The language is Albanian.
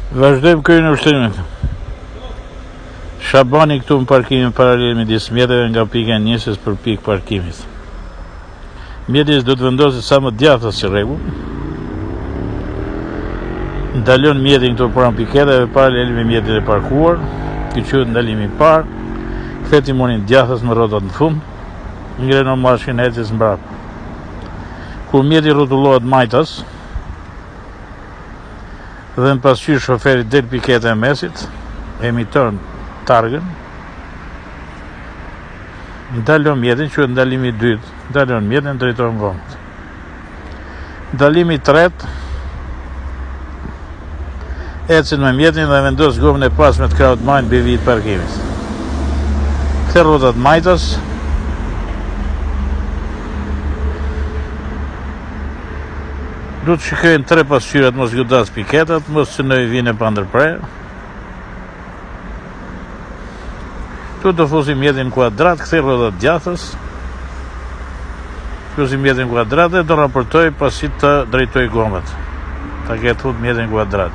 Vazhdojmë kryen e ushtrimet. Shabani këtu në parkimin paralel midis mjeteve nga pika e njësës për pikë parkimit. Mjetis do të vendoset sa më djathtas që rregull. Ndalon mjetin këtu pranë piketeve paralel me mjetin e parkuar. Ky quhet ndalimi i parë. Kthe timonin djathtas me rrotat në fund. Ngre normal shkenecës mbrapa. Kur mjeti rrotullohet majtas, dhe në pasqyrë shoferi del piketa e mesit, emiton targën, ndalon mjetin, që ndalimi i dytë, ndalon mjetin, drejton vëmët. Ndalimi i tretë, ecin me mjetin dhe vendos gomën e pasme të kraut majnë mbi vijit parkimit. Kthe rrotat majtas, du të shikojnë tre pasqyrat, mos godas piketat, mos që nëjë vine pa ndërprerë. Tu të fusim mjetin kuadrat, këthej rrotat djathtas. Fusim mjetin kuadrat dhe do raportoj pasi të drejtoj gomët. Ta ketë fut mjetin kuadrat.